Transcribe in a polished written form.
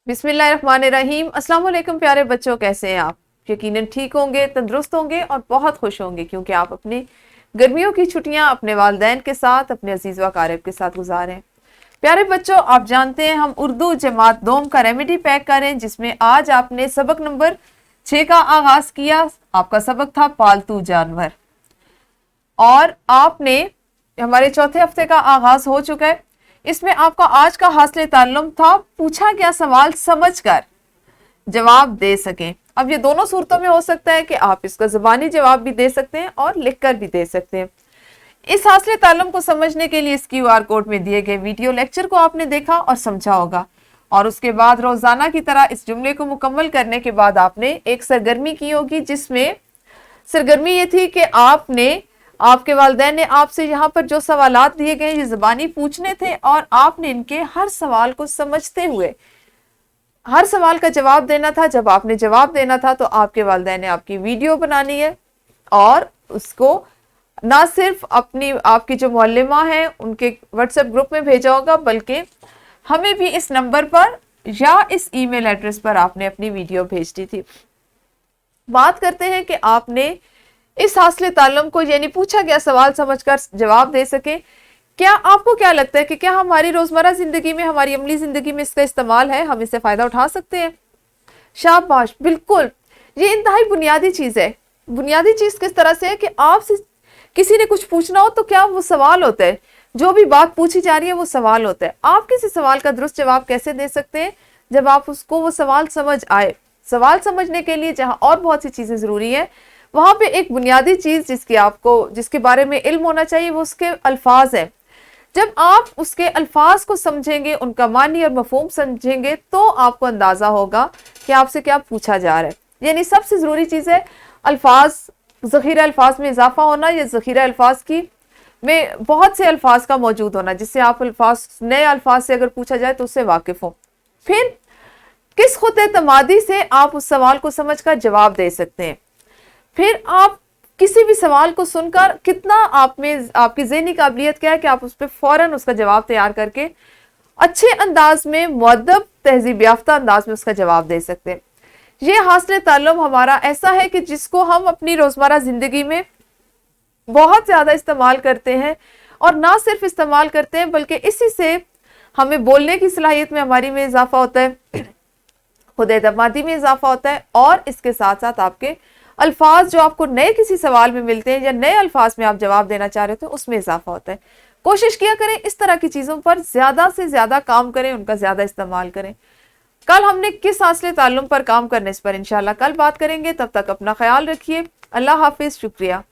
बिस्मिल्लाहिर्रहमानिर्रहीम। अस्सलाम वालेकुम प्यारे बच्चों, कैसे हैं आप? यकीनन ठीक होंगे, तंदुरुस्त होंगे और बहुत खुश होंगे क्योंकि आप अपनी गर्मियों की छुट्टियां अपने वालिदैन के साथ, अपने अजीज व अकारिब के साथ गुजारें। प्यारे बच्चों, आप जानते हैं हम उर्दू जमात दोम का रेमेडी पैक करें, जिसमें आज आपने सबक नंबर 6 का आगाज किया। आपका सबक था पालतू जानवर और आपने हमारे चौथे हफ्ते का आगाज हो चुका है। इसमें आपका आज का हासिल ताल्लुम था पूछा गया सवाल समझकर जवाब दे सकें। अब ये दोनों सूरतों में हो सकता है कि आप इसका ज़बानी जवाब भी दे सकते हैं और लिखकर भी दे सकते हैं। इस हासिल ताल्लुम को समझने के लिए इस QR कोड में दिए गए वीडियो लेक्चर को आपने देखा और समझा होगा, और उसके बाद रोजाना की तरह इस जुमले को मुकम्मल करने के बाद आपने एक सरगर्मी की होगी, जिसमें सरगर्मी ये थी कि आपके वालिदैन ने आपसे यहाँ पर जो सवालात दिए गए ये ज़बानी पूछने थे और आपने इनके हर सवाल को समझते हुए हर सवाल का जवाब देना था। जब आपने जवाब देना था तो आपके वालिदैन ने आपकी वीडियो बनानी है और उसको ना सिर्फ आपकी जो मुअल्लिमा है उनके व्हाट्सएप ग्रुप में भेजा होगा, बल्कि हमें भी इस नंबर पर या इस ईमेल एड्रेस पर आपने अपनी वीडियो भेजनी थी। बात करते हैं कि आपने इस हासिल ताल्लुम को यानी पूछा गया सवाल समझकर जवाब दे सके। क्या आपको क्या लगता है कि क्या हमारी रोजमर्रा जिंदगी में, हमारी अमली जिंदगी में इसका इस्तेमाल है? हम इससे फायदा उठा सकते हैं? शाबाश, बिल्कुल। ये इंतहाई बुनियादी चीज है। बुनियादी चीज किस तरह से है कि आपसे किसी ने कुछ पूछना हो तो क्या वो सवाल होता है, जो भी बात पूछी जा रही है वो सवाल होता है। आप किसी सवाल का दुरुस्त जवाब कैसे दे सकते हैं? जब आप उसको वो सवाल समझ आए। सवाल समझने के लिए जहां और बहुत सी चीजें जरूरी है, वहां पे एक बुनियादी चीज जिसके बारे में इल्म होना चाहिए, वो उसके अल्फाज है। जब आप उसके अल्फाज को समझेंगे, उनका मानी और मफहूम समझेंगे, तो आपको अंदाजा होगा कि आपसे क्या पूछा जा रहा है। यानी सबसे जरूरी चीज है अल्फाज, ज़ख़ीरा अल्फाज में इजाफा होना, या ज़ख़ीरा अल्फाज में बहुत से अल्फाज का मौजूद होना, जिससे आप नए अल्फाज से अगर पूछा जाए तो उससे वाकिफ हो। फिर किस खुद-ए-तमादी से आप उस सवाल को समझकर जवाब दे सकते हैं। फिर आप किसी भी सवाल को सुनकर कितना आप में आपकी ज़हनी काबिलियत क्या है कि आप उस पर फौरन उसका जवाब तैयार करके अच्छे अंदाज में, मुअद्दब, तहजीब याफ्ता अंदाज में उसका जवाब दे सकते हैं। ये हासिल ताल्लुम हमारा ऐसा है कि जिसको हम अपनी रोजमर्रा जिंदगी में बहुत ज्यादा इस्तेमाल करते हैं, और ना सिर्फ इस्तेमाल करते हैं बल्कि इसी से हमें बोलने की सलाहियत में हमारी में इजाफा होता है, खुद-ए-तमादी में इजाफा होता है, और इसके साथ साथ आपके अल्फाज जो आपको नए किसी सवाल में मिलते हैं या नए अल्फाज में आप जवाब देना चाह रहे हो तो उसमें इजाफा होता है। कोशिश किया करें इस तरह की चीजों पर ज्यादा से ज्यादा काम करें, उनका ज्यादा इस्तेमाल करें। कल हमने किस हासिल ताल्लुम पर काम करने इस पर इंशाल्लाह कल बात करेंगे। तब तक अपना ख्याल रखिए। अल्लाह हाफिज, शुक्रिया।